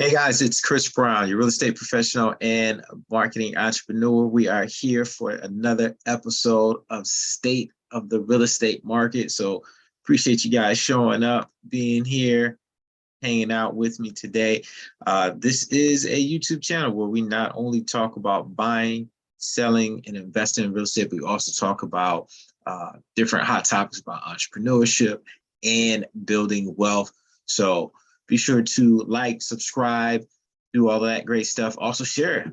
Hey guys, it's Chris Brown, your real estate professional and marketing entrepreneur. We are here for another episode of State of the Real Estate Market. So appreciate you guys showing up, being here, hanging out with me today. This is a YouTube channel where we not only talk about buying, selling, and investing in real estate, we also talk about different hot topics about entrepreneurship and building wealth. So be sure to like, subscribe, do all that great stuff. Also share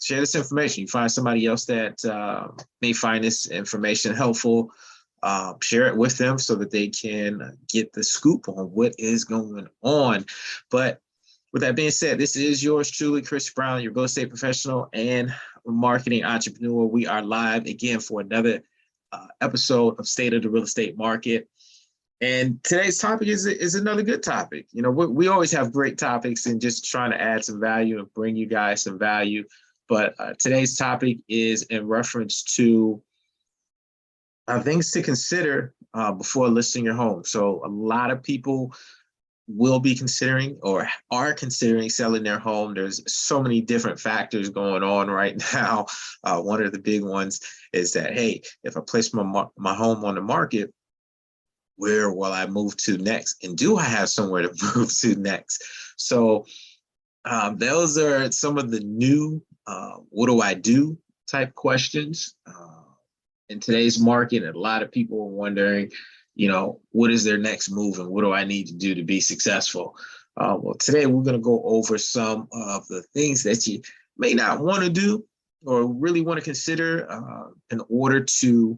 this information. You find somebody else that may find this information helpful, share it with them so that they can get the scoop on what is going on. But with that being said, this is yours truly, Chris Brown, your real estate professional and marketing entrepreneur. We are live again for another episode of State of the Real Estate Market. And today's topic is another good topic. You know, we always have great topics and just trying to add some value and bring you guys some value. But today's topic is in reference to things to consider before listing your home. So a lot of people will be considering or are considering selling their home. There's so many different factors going on right now. One of the big ones is that, hey, if I place my home on the market, where will I move to next? And do I have somewhere to move to next? So those are some of the new what do I do type questions in today's market. And a lot of people are wondering, you know, what is their next move and what do I need to do to be successful? Well, today we're going to go over some of the things that you may not want to do or really want to consider in order to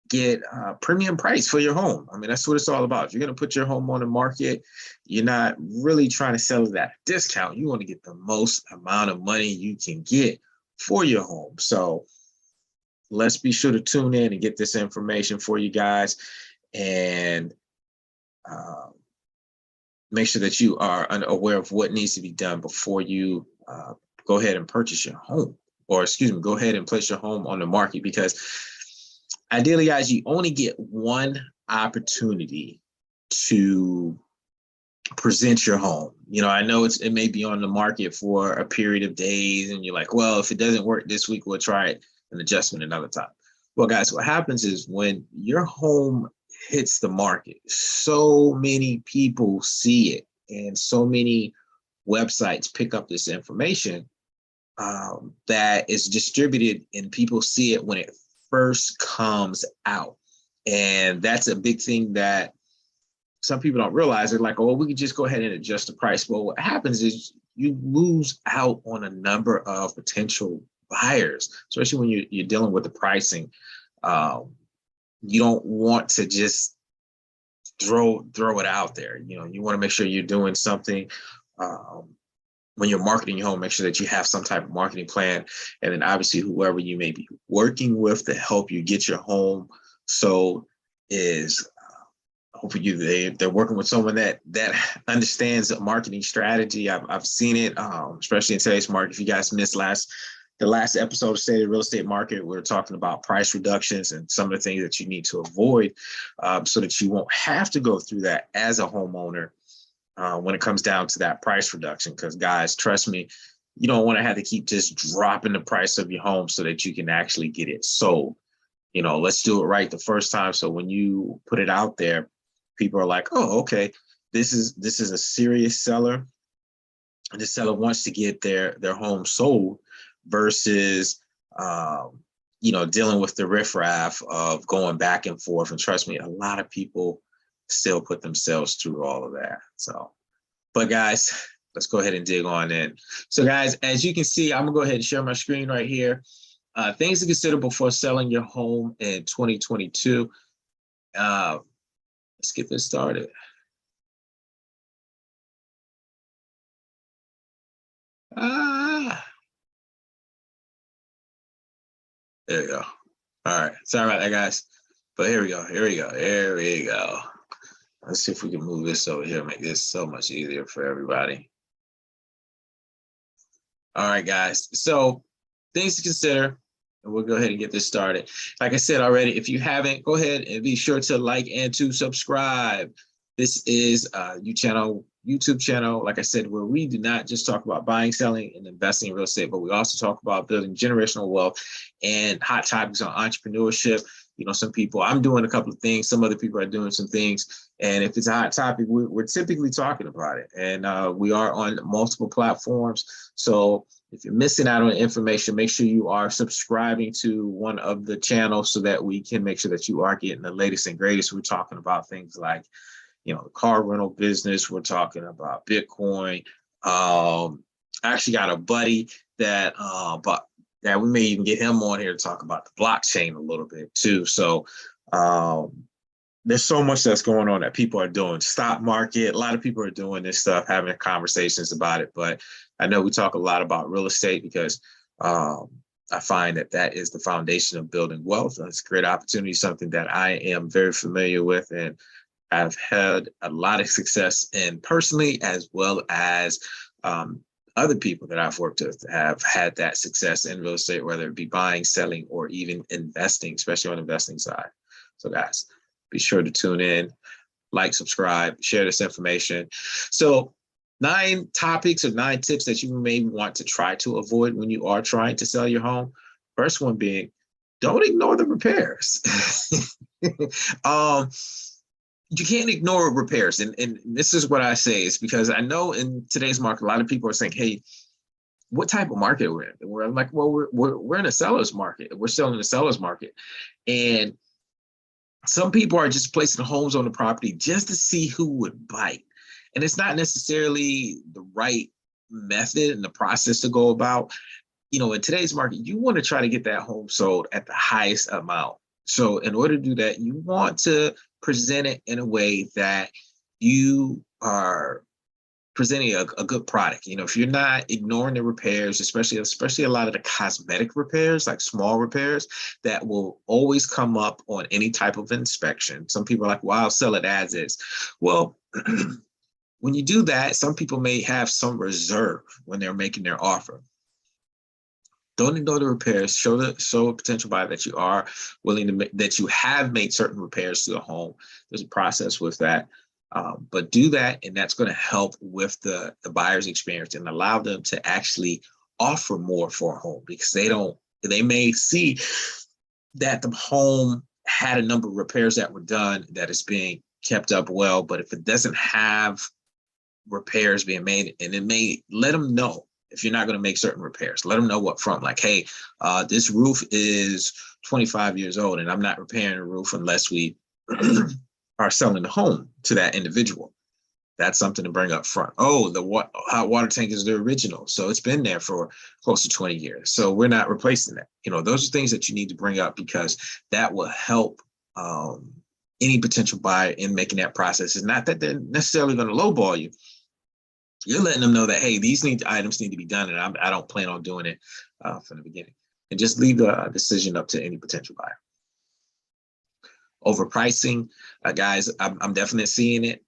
get a premium price for your home. I mean, that's what it's all about. If you're going to put your home on the market, you're not really trying to sell it at a discount. You want to get the most amount of money you can get for your home. So let's be sure to tune in and get this information for you guys and make sure that you are aware of what needs to be done before you go ahead and purchase your home, or go ahead and place your home on the market, because ideally, guys, you only get one opportunity to present your home. You know, I know it may be on the market for a period of days and you're like, well, if it doesn't work this week, we'll try it an adjustment another time. Well, guys, what happens is when your home hits the market, so many people see it and so many websites pick up this information that is distributed and people see it when it first comes out. And that's a big thing that some people don't realize. They're like, oh, we can just go ahead and adjust the price. Well, what happens is you lose out on a number of potential buyers, especially when you're dealing with the pricing. You don't want to just throw it out there. You know, you want to make sure you're doing something when you're marketing your home. Make sure that you have some type of marketing plan. And then obviously whoever you may be working with to help you get your home sold is hopefully they're working with someone that understands a marketing strategy. I've seen it, especially in today's market. If you guys missed the last episode of State of the Real Estate Market, we're talking about price reductions and some of the things that you need to avoid so that you won't have to go through that as a homeowner when it comes down to that price reduction. Because guys, trust me, you don't want to have to keep just dropping the price of your home so that you can actually get it sold. You know, let's do it right the first time. So when you put it out there, people are like, oh, okay, this is a serious seller. And the seller wants to get their home sold versus, you know, dealing with the riffraff of going back and forth. And trust me, a lot of people still put themselves through all of that. So, but guys, let's go ahead and dig on in. So guys, as you can see, I'm gonna go ahead and share my screen right here. Things to consider before selling your home in 2022. Let's get this started. There we go. All right, sorry about that, guys. But here we go. Let's see if we can move this over here, make this so much easier for everybody. All right, guys. So things to consider, and we'll go ahead and get this started. Like I said already, if you haven't, go ahead and be sure to like and to subscribe. This is a new channel YouTube channel, like I said, where we do not just talk about buying, selling, and investing in real estate, but we also talk about building generational wealth and hot topics on entrepreneurship. You know, some people, I'm doing a couple of things, some other people are doing some things. And if it's a hot topic, we're typically talking about it. And we are on multiple platforms. So if you're missing out on information, make sure you are subscribing to one of the channels so that we can make sure that you are getting the latest and greatest. We're talking about things like, you know, the car rental business. We're talking about Bitcoin. I actually got a buddy that, that we may even get him on here to talk about the blockchain a little bit too. So there's so much that's going on that people are doing. Stock market, a lot of people are doing this stuff, having conversations about it. But I know we talk a lot about real estate because I find that that is the foundation of building wealth. It's a great opportunity, something that I am very familiar with, and I've had a lot of success in personally, as well as other people that I've worked with have had that success in real estate, whether it be buying, selling, or even investing, especially on the investing side. So guys, be sure to tune in, like, subscribe, share this information. So 9 topics or 9 tips that you may want to try to avoid when you are trying to sell your home. First one being, don't ignore the repairs. You can't ignore repairs. And this is what I say is because I know in today's market, a lot of people are saying, hey, what type of market we're in? And we're like, well, we're in a seller's market. We're still in a seller's market. And some people are just placing homes on the property just to see who would bite. And it's not necessarily the right method and the process to go about. You know, in today's market, you want to try to get that home sold at the highest amount. So in order to do that, you want to present it in a way that you are presenting a good product. You know, if you're not ignoring the repairs, especially a lot of the cosmetic repairs, like small repairs that will always come up on any type of inspection. Some people are like, well, I'll sell it as is. Well, when you do that, some people may have some reserve when they're making their offer. Don't ignore the repairs. Show a potential buyer that you are willing to that you have made certain repairs to the home. There's a process with that, but do that, and that's going to help with the buyer's experience and allow them to actually offer more for a home, because they may see that the home had a number of repairs that were done, that is being kept up well, but if it doesn't have repairs being made, and it may let them know. If you're not going to make certain repairs, let them know up front, like, hey, this roof is 25 years old and I'm not repairing the roof unless we are selling the home to that individual. That's something to bring up front. Oh, the hot water tank is the original, so it's been there for close to 20 years. So we're not replacing that. You know, those are things that you need to bring up, because that will help any potential buyer in making that process. It's not that they're necessarily going to lowball you. You're letting them know that, hey, these items need to be done, and I don't plan on doing it from the beginning. And just leave the decision up to any potential buyer. Overpricing, guys, I'm definitely seeing it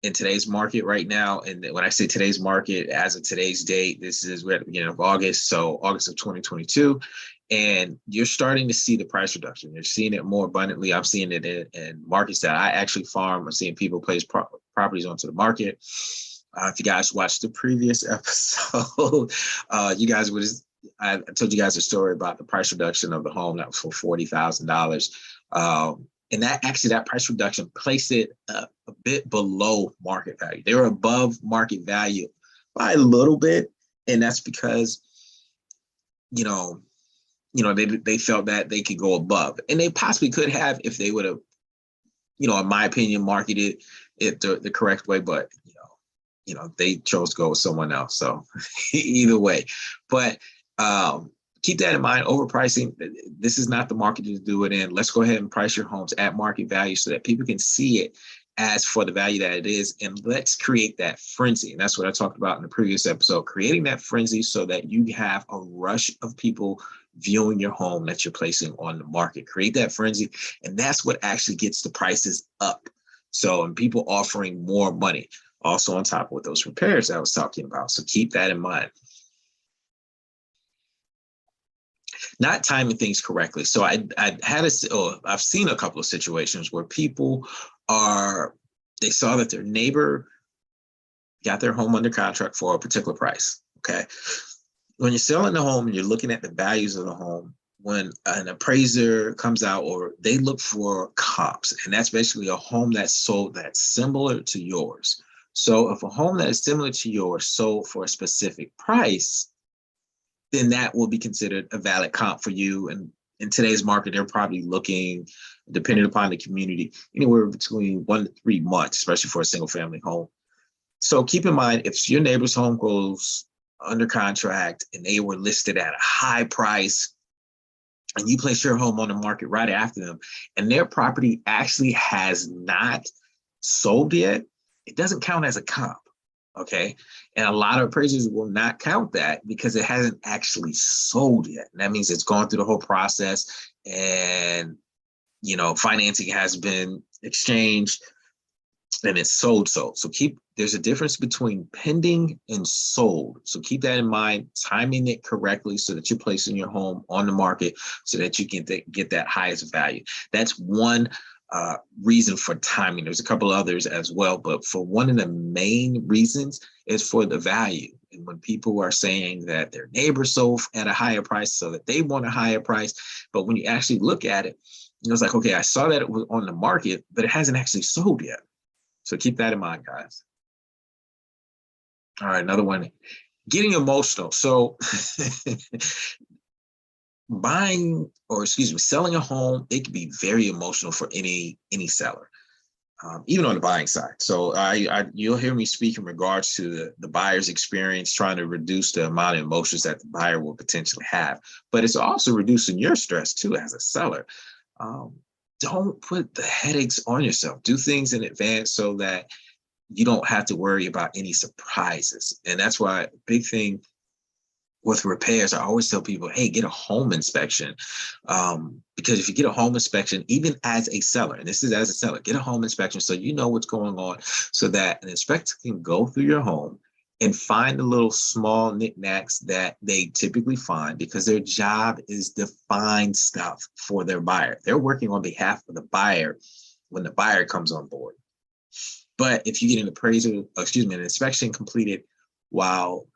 in today's market right now. And when I say today's market, as of today's date, we're at the beginning of August, so August of 2022. And you're starting to see the price reduction. You're seeing it more abundantly. I'm seeing it in markets that I actually farm. I'm seeing people place properties onto the market. If you guys watched the previous episode, you guys I told you guys a story about the price reduction of the home that was for $40,000. And that price reduction placed it a bit below market value. They were above market value by a little bit. And that's because, they felt that they could go above, and they possibly could have if they would have, in my opinion, marketed it the correct way. But they chose to go with someone else. So either way, but keep that in mind. Overpricing, this is not the market to do it in. Let's go ahead and price your homes at market value so that people can see it as for the value that it is. And let's create that frenzy. And that's what I talked about in the previous episode, creating that frenzy so that you have a rush of people viewing your home that you're placing on the market. Create that frenzy. And that's what actually gets the prices up. So, and people offering more money. Also on top of those repairs that I was talking about. So keep that in mind. Not timing things correctly. So I've seen a couple of situations where people they saw that their neighbor got their home under contract for a particular price. Okay. When you're selling the home and you're looking at the values of the home, when an appraiser comes out, or they look for comps, and that's basically a home that's sold that's similar to yours. So if a home that is similar to yours sold for a specific price, then that will be considered a valid comp for you. And in today's market, they're probably looking, depending upon the community, anywhere between 1 to 3 months, especially for a single family home. So keep in mind, if your neighbor's home goes under contract and they were listed at a high price, and you place your home on the market right after them, and their property actually has not sold yet, it doesn't count as a comp. Okay. And a lot of appraisers will not count that because it hasn't actually sold yet. And that means it's gone through the whole process, and, you know, financing has been exchanged and it's sold. So there's a difference between pending and sold. So keep that in mind, timing it correctly so that you're placing your home on the market so that you can get that highest value. That's one reason for timing. There's a couple others as well, but for one of the main reasons is for the value. And when people are saying that their neighbor sold at a higher price so that they want a higher price, but when you actually look at it, it's like, okay, I saw that it was on the market, but it hasn't actually sold yet. So keep that in mind, guys. All right, another one, getting emotional. So selling a home, it can be very emotional for any seller, even on the buying side. So you'll hear me speak in regards to the buyer's experience, trying to reduce the amount of emotions that the buyer will potentially have. But it's also reducing your stress too as a seller. Don't put the headaches on yourself. Do things in advance so that you don't have to worry about any surprises. And that's why a big thing with repairs, I always tell people, hey, get a home inspection. Because if you get a home inspection, even as a seller, and this is as a seller, get a home inspection so you know what's going on, so that an inspector can go through your home and find the little small knickknacks that they typically find, because their job is to find stuff for their buyer. They're working on behalf of the buyer when the buyer comes on board. But if you get an inspection completed while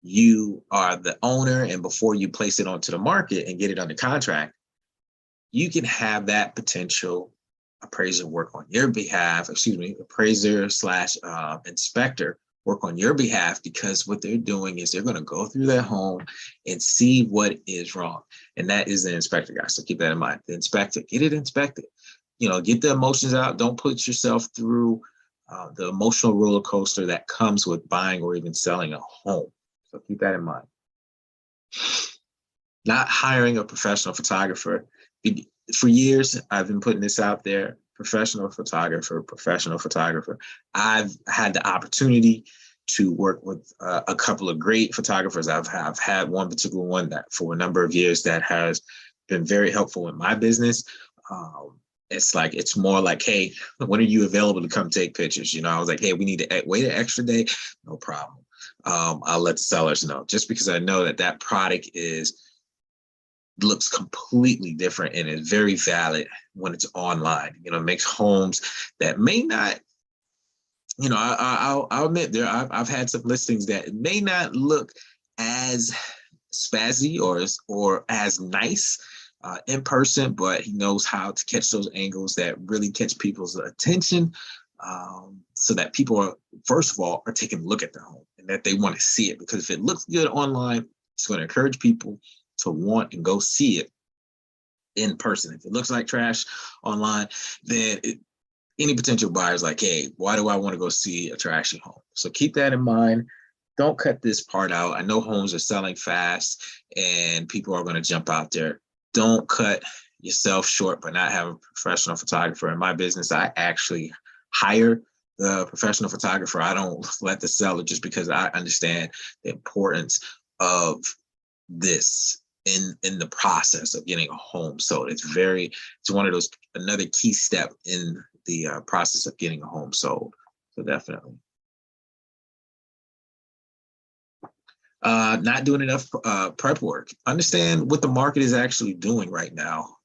you are the owner and before you place it onto the market and get it under contract, you can have that potential appraiser work on your behalf, appraiser slash inspector work on your behalf, because what they're doing is they're going to go through their home and see what is wrong. And that is the inspector, guys. So keep that in mind. The inspector, get it inspected. You know, get the emotions out. Don't put yourself through the emotional roller coaster that comes with buying or even selling a home. So keep that in mind. Not hiring a professional photographer. For years, I've been putting this out there, professional photographer. I've had the opportunity to work with a couple of great photographers. I've had one particular one that for a number of years that has been very helpful in my business. It's more like, hey, when are you available to come take pictures? You know, I was like, hey, we need to wait an extra day. No problem. I'll let the sellers know, just because I know that product looks completely different and is very valid when it's online. You know, it makes homes that may not, you know, I'll admit I've had some listings that may not look as spazzy or as nice in person, but he knows how to catch those angles that really catch people's attention, so that people are, first of all, are taking a look at the home and that they want to see it. Because if it looks good online, it's going to encourage people to want and go see it in person. If it looks like trash online, then any potential buyer is like, hey, why do I want to go see a trashy home? So keep that in mind. Don't cut this part out. I know homes are selling fast and people are going to jump out there. Don't cut yourself short by not having a professional photographer. In my business, I actually hire the professional photographer. I don't let the seller, just because I understand the importance of this in the process of getting a home sold. It's one of those, another key step in the process of getting a home sold. So definitely. Not doing enough prep work. Understand what the market is actually doing right now.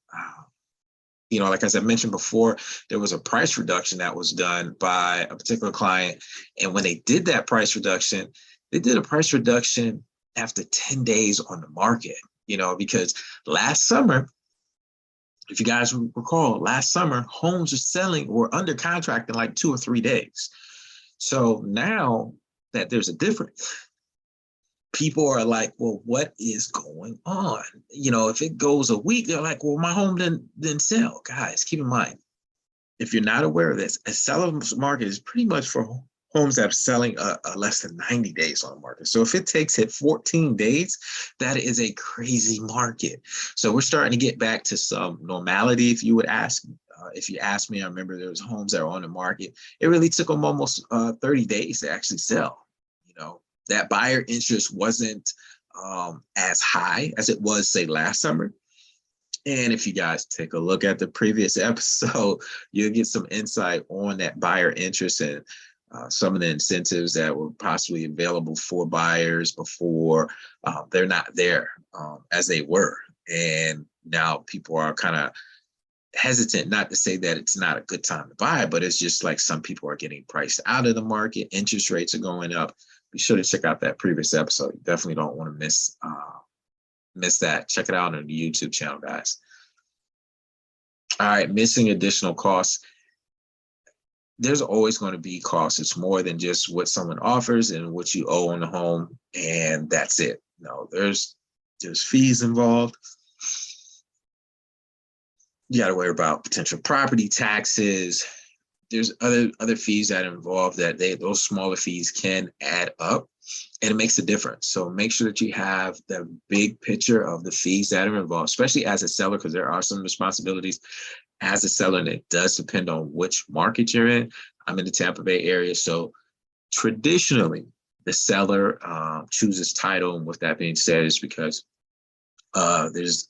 like as I mentioned before, there was a price reduction that was done by a particular client. And when they did that price reduction, they did a price reduction after 10 days on the market, because last summer, if you guys recall, last summer, homes were under contract in like 2 or 3 days. So now that there's a difference, people are like, well, what is going on? If it goes a week, they're like, well, my home didn't sell. Guys, keep in mind, if you're not aware of this, a seller's market is pretty much for homes that are selling less than 90 days on the market. So if it takes it 14 days, that is a crazy market. So we're starting to get back to some normality, if you would ask. If you ask me, I remember there was homes that were on the market. It really took them almost 30 days to actually sell. That buyer interest wasn't as high as it was, say, last summer. And if you guys take a look at the previous episode, you'll get some insight on that buyer interest and some of the incentives that were possibly available for buyers before they're not there as they were. And now people are kind of hesitant, not to say that it's not a good time to buy, but it's just like some people are getting priced out of the market. Interest rates are going up. Be sure to check out that previous episode. You definitely don't want to miss that. Check it out on the YouTube channel, guys. All right, missing additional costs. There's always going to be costs. It's more than just what someone offers and what you owe on the home, and that's it. No, there's fees involved. You got to worry about potential property taxes. There's other fees that are involved that those smaller fees can add up, and it makes a difference. So make sure that you have the big picture of the fees that are involved, especially as a seller, because there are some responsibilities as a seller, and it does depend on which market you're in. I'm in the Tampa Bay area, so traditionally the seller chooses title, and with that being said, is because there's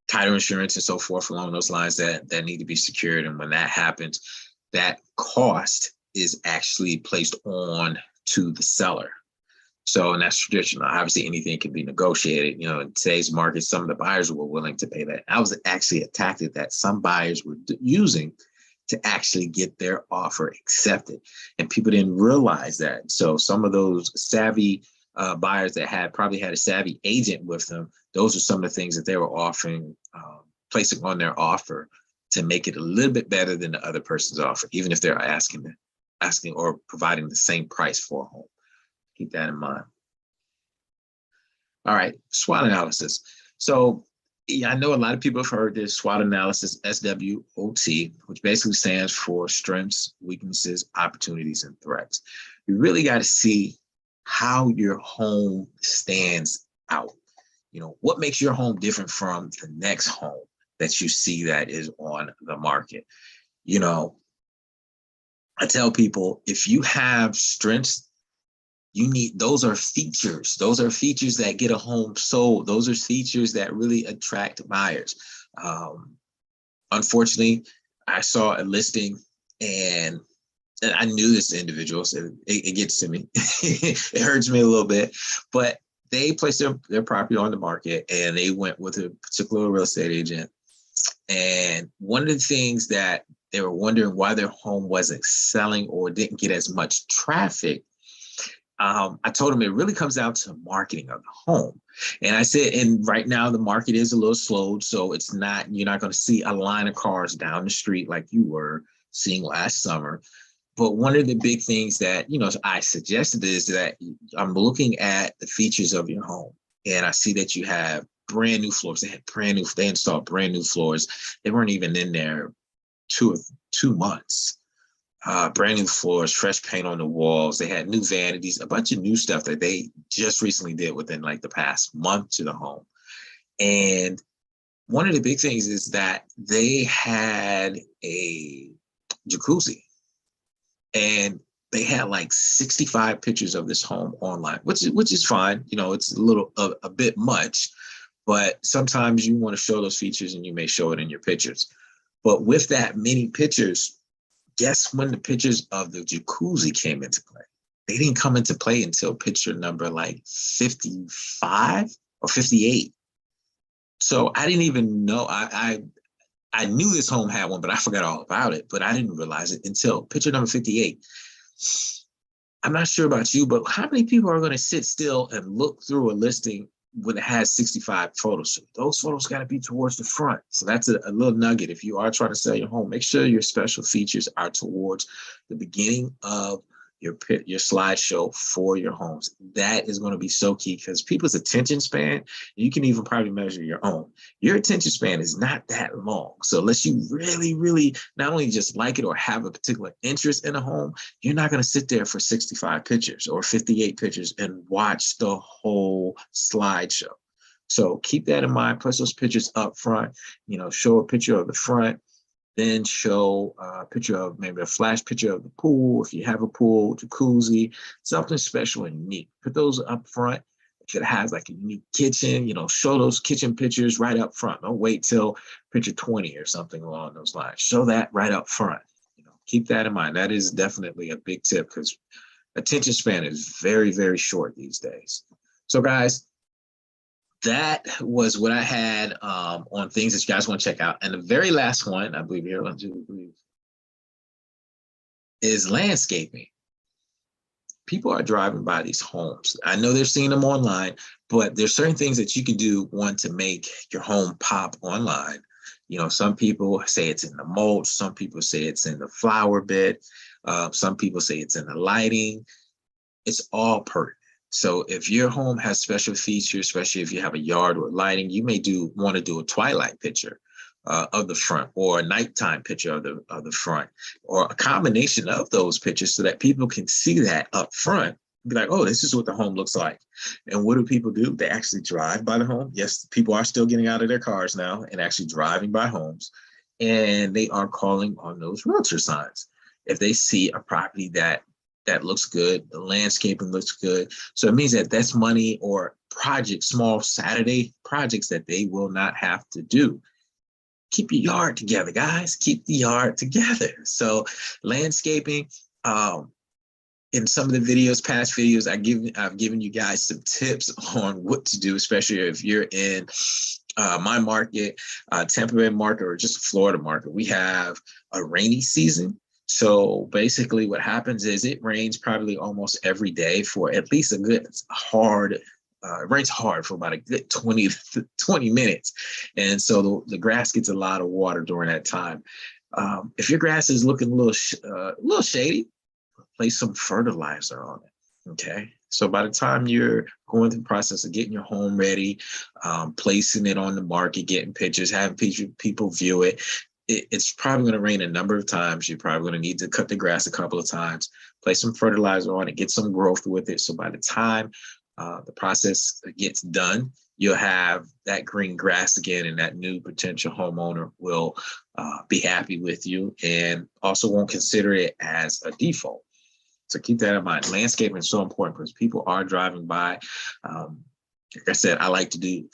title insurance and so forth along those lines that need to be secured, and when that happens, that cost is actually placed on to the seller. So, and that's traditional. Obviously, anything can be negotiated. In today's market, some of the buyers were willing to pay that. That was actually a tactic that some buyers were using to actually get their offer accepted. And people didn't realize that. So some of those savvy buyers that probably had a savvy agent with them, those are some of the things that they were offering, placing on their offer to make it a little bit better than the other person's offer, even if they're asking or providing the same price for a home. Keep that in mind. All right, SWOT analysis. So I know a lot of people have heard this SWOT analysis, SWOT, which basically stands for strengths, weaknesses, opportunities, and threats. You really got to see how your home stands out. What makes your home different from the next home that you see that is on the market. I tell people, if you have strengths, those are features. Those are features that get a home sold. Those are features that really attract buyers. Unfortunately, I saw a listing and I knew this individual, so it gets to me. It hurts me a little bit, but they placed their property on the market and they went with a particular real estate agent. And one of the things that they were wondering why their home wasn't selling or didn't get as much traffic, I told them it really comes down to marketing of the home. And I said, and right now the market is a little slowed, so you're not going to see a line of cars down the street like you were seeing last summer. But one of the big things that, I suggested is that I'm looking at the features of your home, and I see that you have brand new floors. They installed brand new floors. They weren't even in there 2 months. Brand new floors, fresh paint on the walls. They had new vanities, a bunch of new stuff that they just recently did within like the past month to the home. And one of the big things is that they had a jacuzzi, and they had like 65 pictures of this home online, which is fine. It's a bit much, but sometimes you want to show those features and you may show it in your pictures. But with that many pictures, guess when the pictures of the jacuzzi came into play? They didn't come into play until picture number like 55 or 58. So I didn't even know. I I knew this home had one, but I forgot all about it. But I didn't realize it until picture number 58. I'm not sure about you, but how many people are going to sit still and look through a listing when it has 65 photos? Those photos got to be towards the front. So that's a little nugget. If you are trying to sell your home, make sure your special features are towards the beginning of your slideshow for your homes. That is going to be so key because people's attention span, you can even probably measure your own. Your attention span is not that long. So unless you really, really not only just like it or have a particular interest in a home, you're not going to sit there for 65 pictures or 58 pictures and watch the whole slideshow. So keep that in mind. Place those pictures up front, show a picture of the front, then show a picture of maybe a flash picture of the pool. If you have a pool, jacuzzi, something special and unique. Put those up front. If it has like a unique kitchen, show those kitchen pictures right up front. Don't wait till picture 20 or something along those lines. Show that right up front. Keep that in mind. That is definitely a big tip because attention span is very, very short these days. So guys, that was what I had on things that you guys want to check out. And the very last one, I believe here, is landscaping. People are driving by these homes. I know they're seeing them online, but there's certain things that you can do, one, to make your home pop online. Some people say it's in the mulch. Some people say it's in the flower bed. Some people say it's in the lighting. It's all pertinent. So if your home has special features, especially if you have a yard or lighting, you may want to do a twilight picture of the front, or a nighttime picture of the front, or a combination of those pictures so that people can see that up front. Be like, oh, this is what the home looks like. And what do people do? They actually drive by the home. Yes, people are still getting out of their cars now and actually driving by homes. And they are calling on those realtor signs. If they see a property that looks good, the landscaping looks good. So it means that that's money or projects, small Saturday projects that they will not have to do. Keep your yard together, guys. Keep the yard together. So landscaping, in some of the videos, past videos, I've given you guys some tips on what to do, especially if you're in my market, Tampa Bay market, or just Florida market. We have a rainy season. So basically what happens is it rains probably almost every day for at least a good it rains hard for about a good 20 minutes. And so the grass gets a lot of water during that time. If your grass is looking a little shady, place some fertilizer on it, okay? So by the time you're going through the process of getting your home ready, placing it on the market, getting pictures, having people view it, it's probably going to rain a number of times. You're probably going to need to cut the grass a couple of times, place some fertilizer on it, get some growth with it. So by the time the process gets done, you'll have that green grass again, and that new potential homeowner will be happy with you and also won't consider it as a default. So keep that in mind. Landscaping is so important because people are driving by. Like I said, I like to do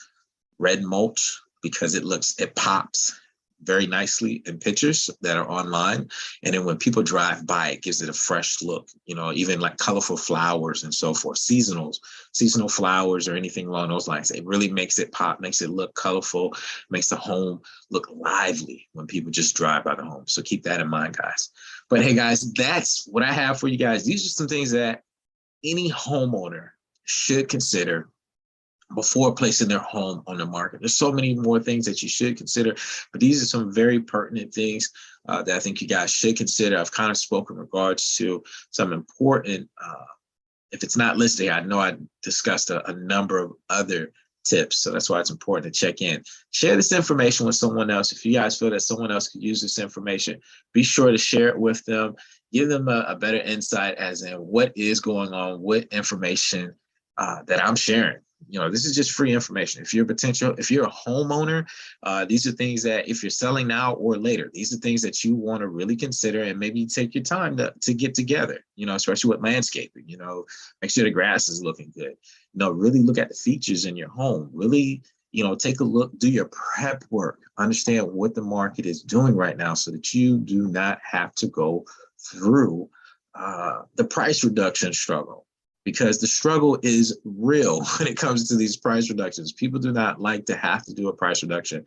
red mulch because it pops very nicely in pictures that are online. And then when people drive by, it gives it a fresh look, even like colorful flowers and so forth, seasonal flowers or anything along those lines. It really makes it pop, makes it look colorful, makes the home look lively when people just drive by the home. So keep that in mind, guys. But hey, guys, that's what I have for you guys. These are some things that any homeowner should consider before placing their home on the market. There's so many more things that you should consider, but these are some very pertinent things that I think you guys should consider. I've kind of spoken in regards to some important, if it's not listed, I know I discussed a number of other tips. So that's why it's important to check in. Share this information with someone else. If you guys feel that someone else could use this information, be sure to share it with them. Give them a better insight as in what is going on, what information that I'm sharing. This is just free information. If you're a homeowner, these are things that if you're selling now or later, these are things that you want to really consider and maybe take your time to get together, especially with landscaping, make sure the grass is looking good, really look at the features in your home, really, take a look, do your prep work, understand what the market is doing right now so that you do not have to go through the price reduction struggle. Because the struggle is real when it comes to these price reductions. People do not like to have to do a price reduction.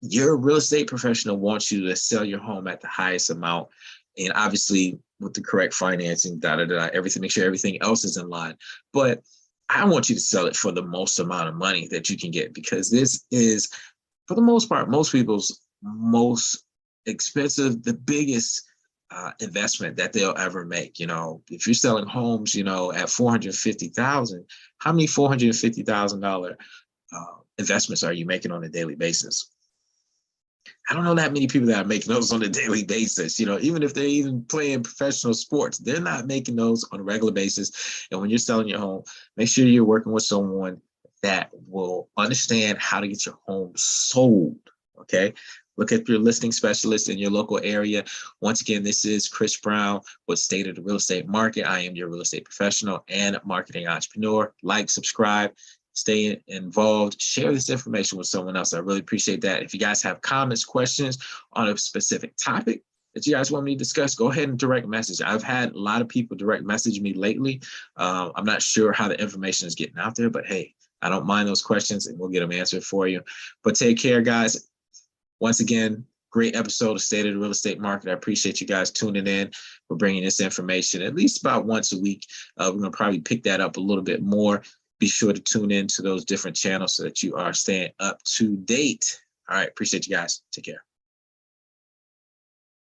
your real estate professional wants you to sell your home at the highest amount. And obviously with the correct financing, everything, make sure everything else is in line. But I want you to sell it for the most amount of money that you can get, because this is, for the most part, most people's most expensive, the biggest investment that they'll ever make. You know, if you're selling homes, you know, at $450,000, how many $450,000 investments are you making on a daily basis? I don't know that many people that are making those on a daily basis. You know, even if they're even playing professional sports, they're not making those on a regular basis. And when you're selling your home, make sure you're working with someone that will understand how to get your home sold. Okay. Look at your listing specialist in your local area. Once again, this is Chris Brown with State of the Real Estate Market. I am your real estate professional and marketing entrepreneur. Like, subscribe, stay involved, share this information with someone else. I really appreciate that. If you guys have comments, questions on a specific topic that you guys want me to discuss, go ahead and direct message. I've had a lot of people direct message me lately. I'm not sure how the information is getting out there, but hey, I don't mind those questions and we'll get them answered for you. But take care, guys. Once again, great episode of State of the Real Estate Market. I appreciate you guys tuning in. We're bringing this information at least about once a week. We're going to probably pick that up a little bit more. Be sure to tune in to those different channels so that you are staying up to date. All right. Appreciate you guys. Take care.